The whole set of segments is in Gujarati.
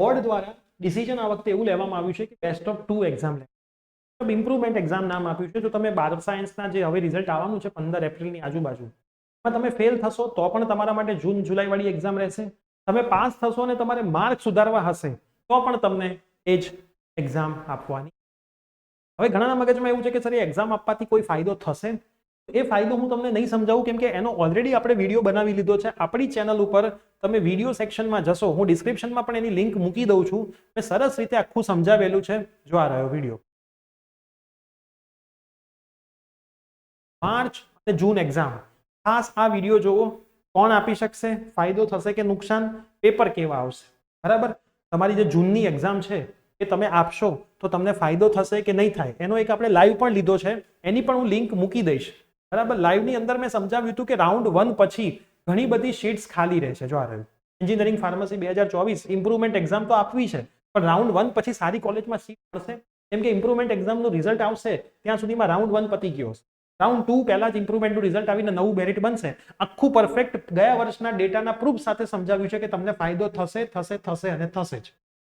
બોર્ડ દ્વારા ડિસિઝન આ વખતે એવું લેવામાં આવ્યું છે કે બેસ્ટ ઓફ 2 એક્ઝામ લે. ઇમ્પ્રુવમેન્ટ એક્ઝામ નામ આપ્યું છે. જો તમે 12 સાયન્સના જે હવે રિઝલ્ટ આવવાનું છે 15 એપ્રિલની આજુબાજુ, એમાં તમે ફેલ થશો તો પણ તમારા માટે જૂન જુલાઈ વાળી એક્ઝામ રહેશે. તમે પાસ થશો અને તમારે માર્ક સુધારવા હશે તો પણ તમને એ જ એક્ઝામ આપવાની. હવે ઘણાના મગજમાં એવું છે કે સર એ એક્ઝામ આપવાથી કોઈ ફાયદો થશે? એ ફાયદો હું તમને નહીં સમજાવું, કેમ કે એનો ઓલરેડી આપણે વિડીયો બનાવી લીધો છે આપણી ચેનલ ઉપર. તમે વિડીયો સેક્શનમાં જશો, હું ડિસ્ક્રિપ્શનમાં પણ એની લિંક મૂકી દઉં છું. મેં સરસ રીતે આખું સમજાવેલું છે. જો આ રહ્યો વિડીયો. માર્ચ અને જૂન એક્ઝામ, ખાસ આ વિડીયો જોવો. કોણ આપી શકશે, ફાયદો થશે કે નુકસાન, પેપર કેવા આવશે. બરાબર, તમારી જે જૂનની એક્ઝામ છે એ તમે આપશો તો તમને ફાયદો થશે કે નહીં થાય, એનો એક આપણે લાઈવ પણ લીધો છે. એની પણ હું લિંક મૂકી દઈશ. બરાબર, લાઈવની અંદર મેં સમજાવ્યું હતું કે રાઉન્ડ 1 પછી ઘણી બધી સીટ્સ ખાલી રહેશે. જો આ રહ્યું એન્જિનિયરિંગ ફાર્મસી 2024 ઇમ્પ્રુવમેન્ટ એક્ઝામ તો આપવી છે, પણ રાઉન્ડ 1 પછી સારી કોલેજમાં સીટ મળશે. કેમ કે ઇમ્પ્રુવમેન્ટ એક્ઝામનું રિઝલ્ટ આવશે ત્યાં સુધીમાં રાઉન્ડ 1 પતી ગયો હશે. રાઉન્ડ 2 પહેલા જ ઇમ્પ્રુવમેન્ટનું રિઝલ્ટ આવીને નવું મેરિટ બનશે. આખું પરફેક્ટ ગયા વર્ષના ડેટાના પ્રૂફ સાથે સમજાવ્યું છે કે તમને ફાયદો થશે થશે થશે અને થશે જ.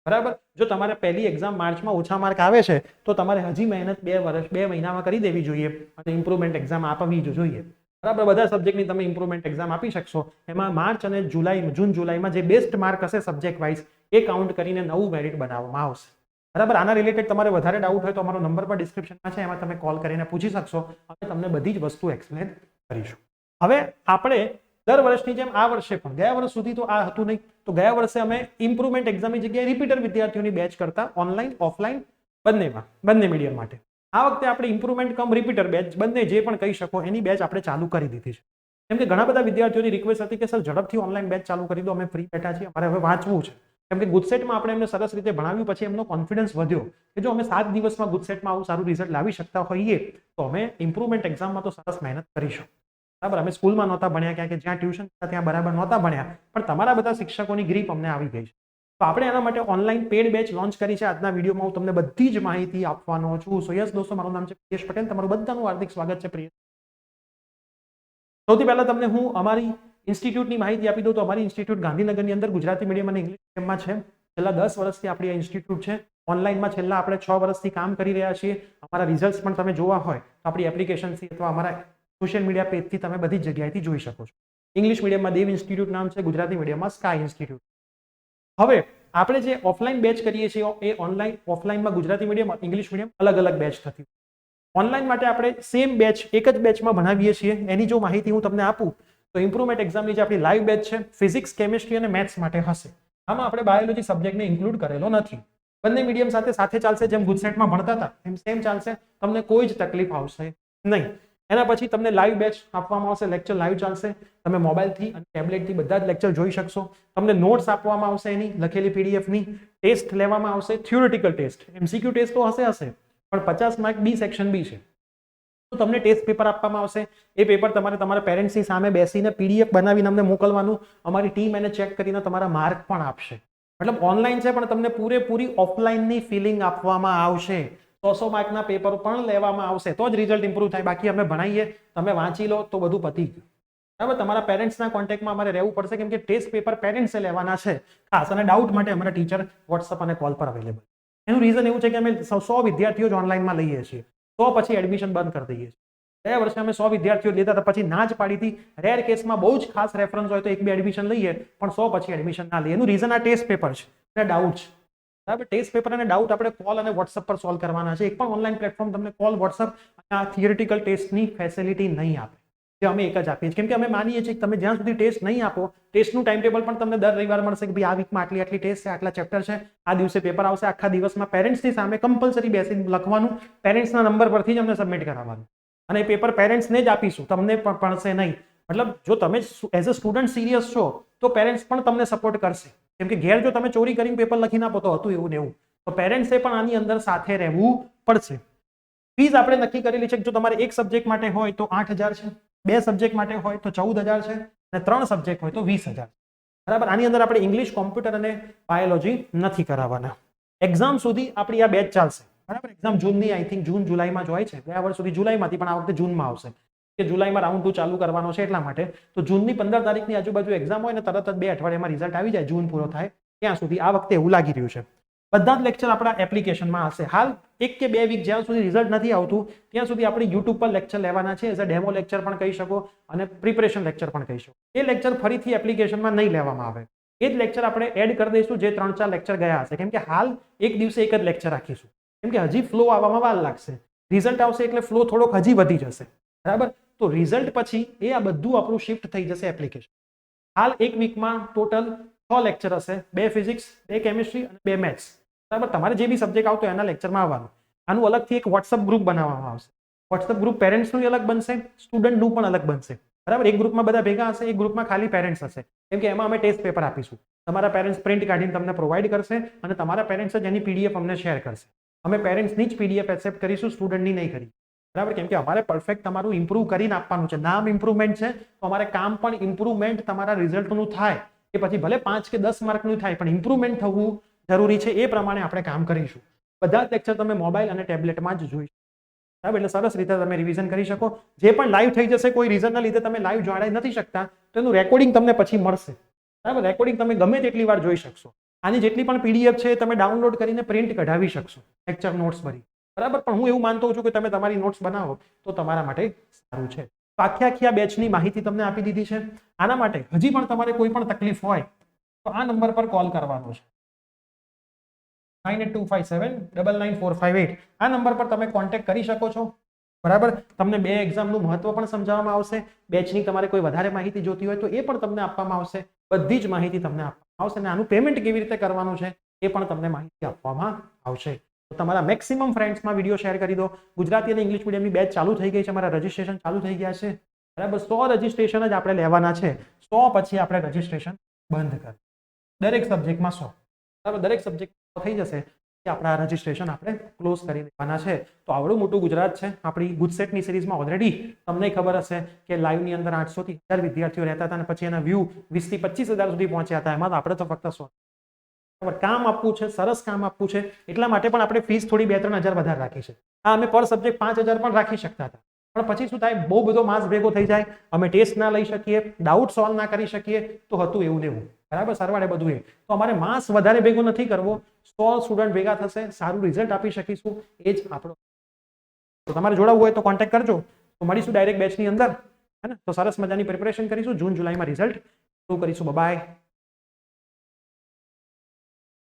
બરાબર, જો તમારે પહેલી એક્ઝામ માર્ચમાં ઓછા માર્ક આવે છે તો તમારે હજી મહેનત 2 મહિનામાં કરી દેવી જોઈએ અને ઇમ્પ્રુવમેન્ટ એક્ઝામ આપવી જોઈએ. બરાબર, બધા સબ્જેક્ટની તમે ઇમ્પ્રુવમેન્ટ એક્ઝામ આપી શકશો. એમાં માર્ચ અને જૂન જુલાઈમાં જે બેસ્ટ માર્ક હશે સબ્જેક્ટ વાઇઝ એ કાઉન્ટ કરીને નવું મેરિટ બનાવવામાં આવશે. બરાબર, આના રિલેટેડ તમારે વધારે ડાઉટ હોય તો અમારો નંબર પર ડિસ્ક્રિપ્શનમાં છે, એમાં તમે કોલ કરીને પૂછી શકશો. અમે તમને બધી જ વસ્તુ એક્સપ્લેન કરીશું. હવે આપણે દર વર્ષની જેમ આ વર્ષે પણ, ગયા વર્ષ સુધી તો આ હતું નહીં, તો ગયા વર્ષે અમે ઇમ્પ્રુવમેન્ટ એક્ઝામની જગ્યાએ રિપીટર વિદ્યાર્થીઓની બેચ કરતા, ઓનલાઈન ઓફલાઈન બંને મીડિયમ માટે. આ વખતે આપણે ઇમ્પ્રુવમેન્ટ કમ રિપીટર બેચ, બંને જે પણ કહી શકો એની બેચ આપણે ચાલુ કરી દીધી છે. કેમ કે ઘણા બધા વિદ્યાર્થીઓની રિક્વેસ્ટ હતી કે સર ઝડપથી ઓનલાઈન બેચ ચાલુ કરી દો, અમે ફ્રી બેઠા છીએ, અમારે હવે વાંચવું છે. કેમ કે ગુજસેટમાં આપણે એમને સરસ રીતે ભણાવ્યું, પછી એમનો કોન્ફિડન્સ વધ્યો કે જો અમે 7 દિવસમાં ગુજસેટમાં આવું સારું રિઝલ્ટ લાવી શકતા હોઈએ તો અમે ઇમ્પ્રુવમેન્ટ એક્ઝામમાં તો સરસ મહેનત કરીશું. બરાબર, અમે સ્કૂલમાં નહોતા ભણ્યા, ક્યાં કે જ્યાં ટ્યુશન ત્યાં બરાબર નહોતા ભણ્યા, પણ તમારા બધા શિક્ષકોની ગ્રીપ અમને આવી ગઈ છે. તો આપણે એના માટે ઓનલાઈન પેડ બેચ લોન્ચ કરી છે. આજના વિડીયોમાં હું તમને બધી જ માહિતી આપવાનો છું. સો યસ દોસ્તો, મારું નામ છે પ્રિયેશ પટેલ. તમારું બધાનું હાર્દિક સ્વાગત છે. પ્રિયેશ, સૌથી પહેલા તમને હું અમારી ઇન્સ્ટિટ્યૂટની માહિતી આપી દઉં તો અમારી ઇન્સ્ટિટ્યૂટ ગાંધીનગરની અંદર ગુજરાતી મીડિયમ અને ઇંગ્લિશ મીડિયમમાં છે. છેલ્લા 10 વર્ષથી આપણી આ ઇન્સ્ટિટ્યૂટ છે. ઓનલાઈનમાં છેલ્લા આપણે 6 વર્ષથી કામ કરી રહ્યા છીએ. અમારા રિઝલ્ટ્સ પણ તમે જોવા હોય તો આપણી એપ્લિકેશનથી અથવા અમારા સોશિયલ મીડિયા પેજથી તમે બધી જ જગ્યાએથી જોઈ શકો છો. ઇંગ્લિશ મીડિયમમાં દેવ ઇન્સ્ટિટ્યૂટ નામ છે, ગુજરાતી મીડિયમમાં સ્કાય ઇન્સ્ટિટ્યૂટ. હવે આપણે જે ઓફલાઈન બેચ કરીએ છીએ એ ઓનલાઈન ઓફલાઈનમાં ગુજરાતી મીડિયમ ઇંગ્લિશ મીડિયમ અલગ અલગ બેચ થતી. ઓનલાઈન માટે આપણે સેમ બેચ એક જ બેચમાં ભણાવીએ છીએ. એની જો માહિતી હું તમને આપું તો ઇમ્પ્રુવમેન્ટ એક્ઝામની જે આપણી લાઈવ બેચ છે ફિઝિક્સ, કેમિસ્ટ્રી અને મેથ્સ માટે હશે. આમાં આપણે બાયોલોજી સબ્જેક્ટને ઇન્ક્લુડ કરેલો નથી. બંને મીડિયમ સાથે ચાલશે. જેમ ગુજસેટમાં ભણતા હતા એમ સેમ ચાલશે. તમને કોઈ જ તકલીફ આવશે નહીં. એના પછી તમને લાઈવ બેચ આપવામાં આવશે, લેક્ચર લાઈવ ચાલશે. તમે મોબાઈલથી અને ટેબ્લેટથી બધા જ લેક્ચર જોઈ શકશો. તમને નોટ્સ આપવામાં આવશે, એની લખેલી પીડીએફની. ટેસ્ટ લેવામાં આવશે, થિયોરિટિકલ ટેસ્ટ. MCQ ટેસ્ટ તો હશે પણ 50 માર્ક બી સેક્શન બી છે. તો તમને ટેસ્ટ પેપર આપવામાં આવશે. એ પેપર તમારે તમારા પેરેન્ટ્સની સામે બેસીને PDF બનાવીને અમને મોકલવાનું. અમારી ટીમ એને ચેક કરીને તમારા માર્ક પણ આપશે. મતલબ ઓનલાઈન છે પણ તમને પૂરેપૂરી ઓફલાઈનની ફિલિંગ આપવામાં આવશે. 100 માર્કના પેપર પણ લેવામાં આવશે તો જ રિઝલ્ટ ઇમ્પ્રુવ થાય. બાકી અમે ભણાવીએ, તમે વાંચી લો તો બધું પતી ગયું. બરાબર, તમારા પેરેન્ટ્સના કોન્ટેક્ટમાં અમારે રહેવું પડશે, કેમ કે ટેસ્ટ પેપર પેરેન્ટ્સે લેવાના છે ખાસ. અને ડાઉટ માટે અમારા ટીચર WhatsApp અને કોલ પર અવેલેબલ. એનું રીઝન એવું છે કે અમે 100 વિદ્યાર્થીઓ જ ઓનલાઈનમાં લઈએ છીએ, તો પછી એડમિશન બંધ કરી દઈએ છીએ. ગયા વર્ષે અમે 100 વિદ્યાર્થીઓ લેતા હતા, પછી ના જ પાડી હતી. રેર કેસમાં બહુ જ ખાસ રેફરન્સ હોય તો 1-2 એડમિશન લઈએ, પણ 100 પછી એડમિશન ના લઈએ. એનું રીઝન આ ટેસ્ટ પેપર છે અને ડાઉટ છે. બરાબર, ટેસ્ટ પેપર અને ડાઉટ આપણે કોલ અને WhatsApp પર સોલ્વ કરવાના છે. એક પણ ઓનલાઈન પ્લેટફોર્મ તમને કોલ, WhatsApp અને આ થિયરિટિકલ ટેસ્ટની ફેસિલિટી નહીં આપે, જે અમે એક જ આપીએ છીએ. કેમ કે અમે માનીએ છીએ કે તમે જ્યાં સુધી ટેસ્ટ નહીં આપો, ટેસ્ટનું ટાઈમ ટેબલ પણ તમને દર રવિવાર મળશે કે ભાઈ આ વીકમાં આટલી ટેસ્ટ છે, આટલા ચેપ્ટર છે, આ દિવસે પેપર આવશે. આખા દિવસમાં પેરેન્ટ્સની સામે કમ્પલસરી બેસીને લખવાનું, પેરેન્ટ્સના નંબર પરથી જ અમને સબમિટ કરાવવાનું. અને એ પેપર પેરેન્ટ્સને જ આપીશું, તમને પણ પડશે નહીં. મતલબ જો તમે એઝ અ સ્ટુડન્ટ સિરિયસ છો તો પેરેન્ટ્સ પણ તમને સપોર્ટ કરશે. કેમ કે ઘેર જો તમે ચોરી કરીને પેપર લખીને આપો તો હતું એવું ને એવું, તો પેરેન્ટ્સે પણ આની અંદર સાથે રહેવું પડશે. ફીસ આપણે નક્કી કરેલી છે કે જો તમારે એક સબ્જેક્ટ માટે હોય તો 8,000 છે, 2 સબ્જેક્ટ માટે હોય તો 14,000 છે અને 3 સબ્જેક્ટ હોય તો 20,000. બરાબર, આની અંદર આપણે ઇંગ્લિશ, કોમ્પ્યુટર અને બાયોલોજી નથી કરાવવાના. એક્ઝામ સુધી આપણી આ બેચ ચાલશે. બરાબર, એક્ઝામ જૂનની આઈ થિંક જૂન જુલાઈમાં જ હોય છે. ગયા વર્ષ સુધી જુલાઈમાંથી, પણ આ વખતે જૂનમાં આવશે કે જુલાઈમાં રાઉન્ડ 2 ચાલુ કરવાનો છે એટલા માટે. તો જૂનની 15 તારીખની આજુબાજુ એક્ઝામ હોય ને તરત જ 2 અઠવાડિયામાં રિઝલ્ટ આવી જાય, જૂન પૂરો થાય ત્યાં સુધી આ વખતે એવું લાગી રહ્યું છે. બધા જ લેક્ચર આપણા એપ્લિકેશનમાં હશે. હાલ 1 કે 2 વીક જ્યાં સુધી રિઝલ્ટ નથી આવતું ત્યાં સુધી આપણે યુટ્યુબ પર લેક્ચર લેવાના છે. એઝ અ ડેમો લેક્ચર પણ કહી શકો અને પ્રિપરેશન લેક્ચર પણ કહી શકો. એ લેક્ચર ફરીથી એપ્લિકેશનમાં નહીં લેવામાં આવે. એ જ લેક્ચર આપણે એડ કરી દઈશું જે 3-4 લેક્ચર ગયા હશે. કેમ કે હાલ એક દિવસે એક જ લેક્ચર રાખીશું. કેમ કે હજી ફ્લો આવવામાં વાર લાગશે. રિઝલ્ટ આવશે એટલે ફ્લો થોડોક હજી વધી જશે. બરાબર? તો રિઝલ્ટ પછી એ આ બધું આપણું શિફ્ટ થઈ જશે એપ્લિકેશન. હાલ એક વીકમાં ટોટલ 6 લેક્ચર હશે. 2 ફિઝિક્સ, 2 કેમિસ્ટ્રી અને 2 મેથ્સ. બરાબર? તમારે જે બી સબ્જેક્ટ આવતો એના લેક્ચરમાં આવવાનું. આનું અલગથી એક વોટ્સઅપ ગ્રુપ બનાવવામાં આવશે. વોટ્સઅપ ગ્રુપ પેરેન્ટ્સનું અલગ બનશે, સ્ટુડન્ટનું પણ અલગ બનશે. બરાબર? એક ગ્રુપમાં બધા ભેગા હશે, એક ગ્રુપમાં ખાલી પેરેન્ટ્સ હશે. કેમ કે એમાં અમે ટેસ્ટ પેપર આપીશું. તમારા પેરેન્ટ્સ પ્રિન્ટ કાઢીને તમને પ્રોવાઈડ કરશે અને તમારા પેરેન્ટ્સ જ એની પીડીએફ અમને શેર કરશે. અમે પેરેન્ટ્સની જ પીડીએફ એક્સેપ્ટ કરીશું, સ્ટુડન્ટની નહીં કરી. બરાબર? કેમ કે અમારે પરફેક્ટ તમારું ઇમ્પ્રુવ કરીને આપવાનું છે. નામ ઇમ્પ્રુવમેન્ટ છે તો અમારે કામ પણ ઇમ્પ્રુવમેન્ટ તમારા રિઝલ્ટનું થાય. એ પછી ભલે 5 કે 10 માર્કનું થાય પણ ઇમ્પ્રુવમેન્ટ થવું જરૂરી છે. એ પ્રમાણે આપણે કામ કરીશું. બધા જ લેક્ચર તમે મોબાઈલ અને ટેબ્લેટમાં જ જોઈ શકો. બરાબર? એટલે સરસ રીતે તમે રિવિઝન કરી શકો. જે પણ લાઈવ થઈ જશે, કોઈ રીઝનના લીધે તમે લાઈવ જોડાઈ નથી શકતા તો એનું રેકોર્ડિંગ તમને પછી મળશે. બરાબર? રેકોર્ડિંગ તમે ગમે તેટલી વાર જોઈ શકશો. આની જેટલી પણ પીડીએફ છે તમે ડાઉનલોડ કરીને પ્રિન્ટ કઢાવી શકશો લેક્ચર નોટ્સ ભરી. બરાબર? પણ હું એવું માનતો છું કે તમે તમારી નોટ્સ બનાવો તો તમારા માટે સારું છે. તો આખી આ બેચની માહિતી તમને આપી દીધી છે. આના માટે હજી પણ તમારે કોઈ પણ તકલીફ હોય તો આ નંબર પર કોલ કરવાનો છે. 9825799458. આ નંબર પર તમે કોન્ટેક્ટ કરી શકો છો. બરાબર? તમને 2 એક્ઝામનું મહત્વ પણ સમજાવવામાં આવશે. બેચની તમારે કોઈ વધારે માહિતી જોતી હોય તો એ પણ તમને આપવામાં આવશે. બધી જ માહિતી તમને આપવામાં આવશે અને આનું પેમેન્ટ કેવી રીતે કરવાનું છે એ પણ તમને માહિતી આપવામાં આવશે. તો તમારા મેક્સિમમ ફ્રેન્ડ્સમાં વિડીયો શેર કરી દો. ગુજરાતી અને ઇંગ્લિશ મીડિયમની બેચ ચાલુ થઈ ગઈ છે. અમારા રજિસ્ટ્રેશન ચાલુ થઈ ગયા છે. બરાબર? 100 રજિસ્ટ્રેશન જ આપણે લેવાના છે. 100 પછી આપણે રજિસ્ટ્રેશન બંધ કરીશું. દરેક સબ્જેક્ટમાં 100. બરાબર? દરેક સબ્જેક્ટ થઈ જશે કે આપણા રજિસ્ટ્રેશન આપણે ક્લોઝ કરી દેવાના છે. તો આવડું મોટું ગુજરાત છે. આપણી ગુજસેટની સિરીઝમાં ઓલરેડી તમને ખબર હશે કે લાઈવની અંદર 800 થી 1000 વિદ્યાર્થીઓ રહેતા હતા અને પછી એના વ્યૂ 20 થી 25,000 સુધી પહોંચ્યા હતા. એમાં તો આપણે તો ફક્ત 100. કામ આપવું છે, સરસ કામ આપવું છે. એટલા માટે પણ આપણે ફીસ થોડી 2-3 હજાર વધારે રાખી છે. હા, અમે પર સબ્જેક્ટ 5000 પણ રાખી શકતા હતા. પણ પછી શું થાય, બહુ બધો માસ ભેગો થઈ જાય, અમે ટેસ્ટ ના લઈ શકીએ, ડાઉટ સોલ્વ ના કરી શકીએ, તો હતું એવું ને એવું. બરાબર? સરવાળે બધું એ. તો અમારે માસ વધારે ભેગો નથી કરવો. 100 સ્ટુડન્ટ ભેગા થશે, સારું રિઝલ્ટ આપી શકીશું. એ જ આપણો. તો તમારે જોડાવવું હોય તો કોન્ટેક્ટ કરજો. તો મળીશું ડાયરેક્ટ બેચની અંદર. હે ને? તો સરસ મજાની પ્રિપરેશન કરીશું. જૂન જુલાઈમાં રિઝલ્ટ શરૂ કરીશું. બાય.